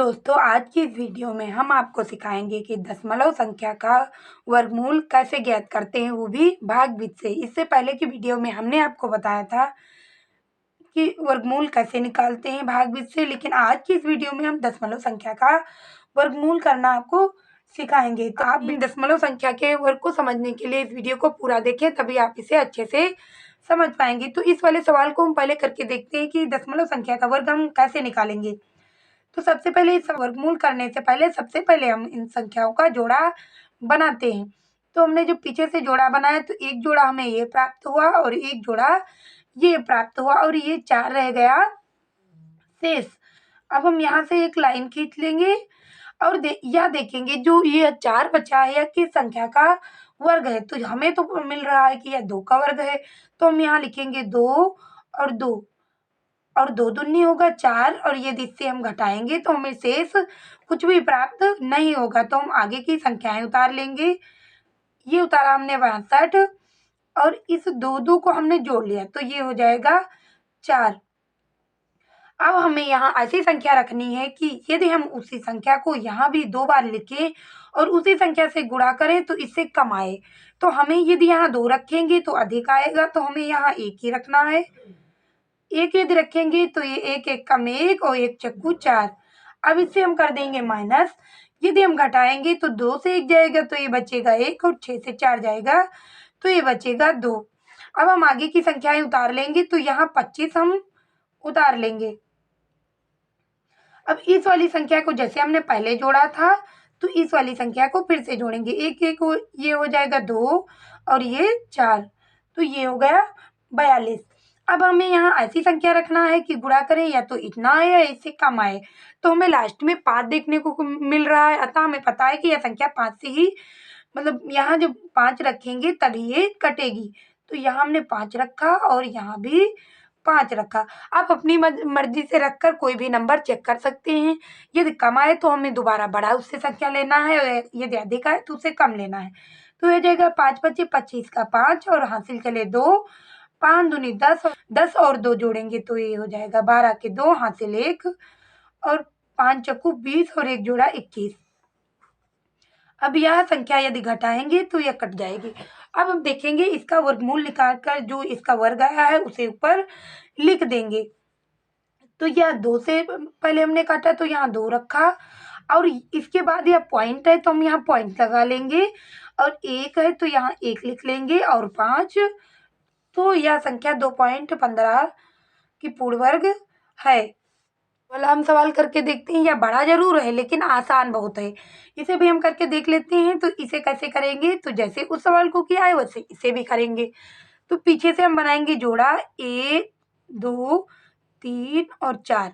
दोस्तों, आज की इस वीडियो में हम आपको सिखाएंगे कि दशमलव संख्या का वर्गमूल कैसे ज्ञात करते हैं, वो भी भागविधि से। इससे पहले की वीडियो में हमने आपको बताया था कि वर्गमूल कैसे निकालते हैं भागविधि से, लेकिन आज की इस वीडियो में हम दशमलव संख्या का वर्गमूल करना आपको सिखाएंगे। तो आप भी दशमलव संख्या के वर्ग को समझने के लिए इस वीडियो को पूरा देखें, तभी आप इसे अच्छे से समझ पाएंगे। तो इस वाले सवाल को हम पहले करके देखते हैं कि दशमलव संख्या का वर्ग हम कैसे निकालेंगे। तो सबसे पहले इस वर्गमूल करने से पहले सबसे पहले हम इन संख्याओं का जोड़ा बनाते हैं। तो हमने जो पीछे से जोड़ा बनाया, तो एक जोड़ा हमें ये प्राप्त हुआ और एक जोड़ा ये प्राप्त हुआ और ये 4 रह गया शेष। अब हम यहाँ से एक लाइन खींच लेंगे और देखेंगे जो ये 4 बचा है, यह किस संख्या का वर्ग है। तो हमें तो मिल रहा है कि यह 2 का वर्ग है, तो हम यहाँ लिखेंगे 2 और 2 और 2 दूनी होगा 4, और यदि इससे हम घटाएंगे तो हमें शेष कुछ भी प्राप्त नहीं होगा। तो हम आगे की संख्याएं उतार लेंगे। ये उतारा हमने 62 और इस 2 को हमने जोड़ लिया, तो ये हो जाएगा 4। अब हमें यहाँ ऐसी संख्या रखनी है कि यदि हम उसी संख्या को यहाँ भी 2 बार लिखें और उसी संख्या से गुणा करें तो इससे कम आए। तो हमें यदि यहाँ 2 रखेंगे तो अधिक आएगा, तो हमें यहाँ 1 ही रखना है। एक यदि रखेंगे तो ये 1 1 कम 1 और 1 चक्कू 4। अब इससे हम कर देंगे माइनस। यदि हम घटाएंगे तो 2 से 1 जाएगा तो ये बचेगा 1 और 6 से 4 जाएगा तो ये बचेगा 2। अब हम आगे की संख्याएं उतार लेंगे, तो यहाँ 25 हम उतार लेंगे। अब इस वाली संख्या को जैसे हमने पहले जोड़ा था, तो इस वाली संख्या को फिर से जोड़ेंगे। एक एक ये हो जाएगा 2 और ये 4, तो ये हो गया 42। अब हमें यहाँ ऐसी संख्या रखना है कि गुणा करें या तो इतना आए या इससे कम आए। तो हमें लास्ट में 5 देखने को मिल रहा है, अतः हमें पता है कि यह संख्या 5 से ही, मतलब यहाँ जब 5 रखेंगे तभी ये कटेगी। तो यहाँ हमने 5 रखा और यहाँ भी 5 रखा। आप अपनी मर्जी से रखकर कोई भी नंबर चेक कर सकते हैं। यदि कम आए तो हमें दोबारा बड़ा उससे संख्या लेना है, और यदि अधिक आए तो उससे कम लेना है। तो ये जाएगा 5 25 25 का 5 और हासिल चले 2, 5 दूनी 10, 10 और 2 जोड़ेंगे तो ये हो जाएगा 12 के 2 हासिल 1 और 5 चक्कू 20 और 1 जोड़ा 21। अब यह संख्या यदि घटाएंगे तो यह कट जाएगी। अब हम देखेंगे इसका वर्गमूल निकाल कर जो इसका वर्ग आया है उसे ऊपर लिख देंगे। तो यह 2 से पहले हमने काटा तो यहाँ 2 रखा, और इसके बाद यह पॉइंट है तो हम यहाँ पॉइंट लगा लेंगे, और 1 है तो यहाँ 1 लिख लेंगे और 5, तो यह संख्या 2.15 की पूर्ण वर्ग है। वाला हम सवाल करके देखते हैं। यह बड़ा जरूर है लेकिन आसान बहुत है। इसे भी हम करके देख लेते हैं। तो इसे कैसे करेंगे, तो जैसे उस सवाल को किया है वैसे इसे भी करेंगे। तो पीछे से हम बनाएंगे जोड़ा 1 2 3 और 4।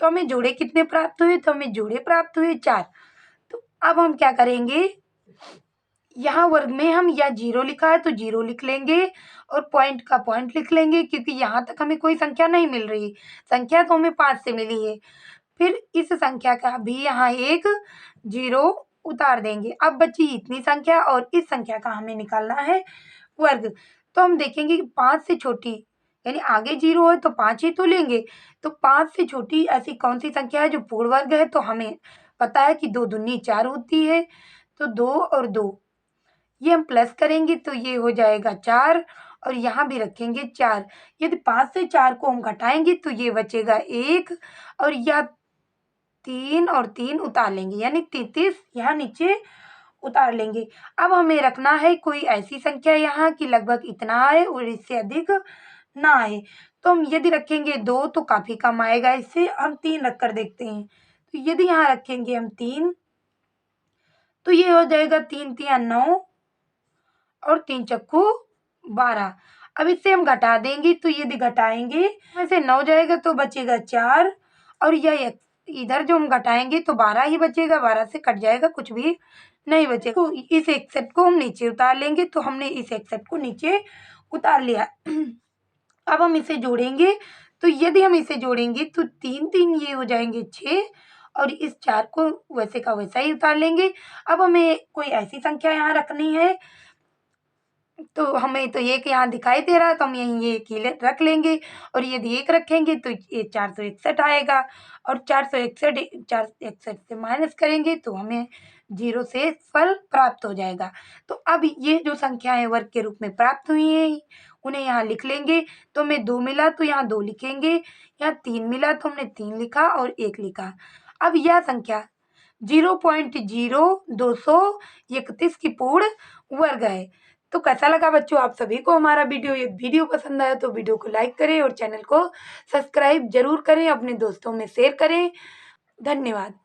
तो हमें जोड़े कितने प्राप्त हुए, तो हमें जोड़े प्राप्त हुए 4। तो अब हम क्या करेंगे, यहाँ वर्ग में हम या 0 लिखा है तो 0 लिख लेंगे और पॉइंट का पॉइंट लिख लेंगे, क्योंकि यहाँ तक हमें कोई संख्या नहीं मिल रही। संख्या तो हमें 5 से मिली है। फिर इस संख्या का भी यहाँ एक 0 उतार देंगे। अब बची इतनी संख्या और इस संख्या का हमें निकालना है वर्ग। तो हम देखेंगे कि 5 से छोटी, यानी आगे 0 है तो 5 ही तो लेंगे। तो 5 से छोटी ऐसी कौन सी संख्या है जो पूर्ण वर्ग है, तो हमें पता है कि 2 दूनी 4 होती है। तो 2 और 2 ये हम प्लस करेंगे तो ये हो जाएगा 4, और यहाँ भी रखेंगे 4। यदि 5 से 4 को हम घटाएंगे तो ये बचेगा 1, और यह 3 और 3 उतार लेंगे, यानी 33 यहाँ नीचे उतार लेंगे। अब हमें रखना है कोई ऐसी संख्या यहाँ कि लगभग इतना आए और इससे अधिक ना आए। तो हम यदि रखेंगे 2 तो काफ़ी कम आएगा, इससे हम 3 रख कर देखते हैं। तो यदि यहाँ रखेंगे हम 3 तो ये हो जाएगा 3 3 9 और 3 चक्कू 12। अब इससे हम घटा देंगे, तो यदि घटाएंगे वैसे 9 जाएगा तो बचेगा 4, और यह इधर जो हम घटाएंगे तो 12 ही बचेगा, 12 से कट जाएगा, कुछ भी नहीं बचेगा। तो इस 61 को हम नीचे उतार लेंगे। तो हमने इस 61 को नीचे उतार लिया। अब हम इसे जोड़ेंगे, तो यदि हम इसे जोड़ेंगे तो 3 3 ये हो जाएंगे 6, और इस 4 को वैसे का वैसा ही उतार लेंगे। अब हमें कोई ऐसी संख्या यहाँ रखनी है तो हमें तो एक यहाँ दिखाई दे रहा है, तो हम यहीं ये एक ही रख लेंगे, और यदि एक रखेंगे तो ये 461 आएगा, और 461 से माइनस करेंगे तो हमें 0 से फल प्राप्त हो जाएगा। तो अब ये जो संख्याएं वर्ग के रूप में प्राप्त हुई हैं, उन्हें यहाँ लिख लेंगे। तो हमें 2 मिला तो यहाँ 2 लिखेंगे, यहाँ 3 मिला तो हमने 3 लिखा और 1 लिखा। अब यह संख्या 0.0231 की पूर्ण वर्ग है। तो कैसा लगा बच्चों आप सभी को हमारा वीडियो? ये वीडियो पसंद आया तो वीडियो को लाइक करें और चैनल को सब्सक्राइब जरूर करें, अपने दोस्तों में शेयर करें। धन्यवाद।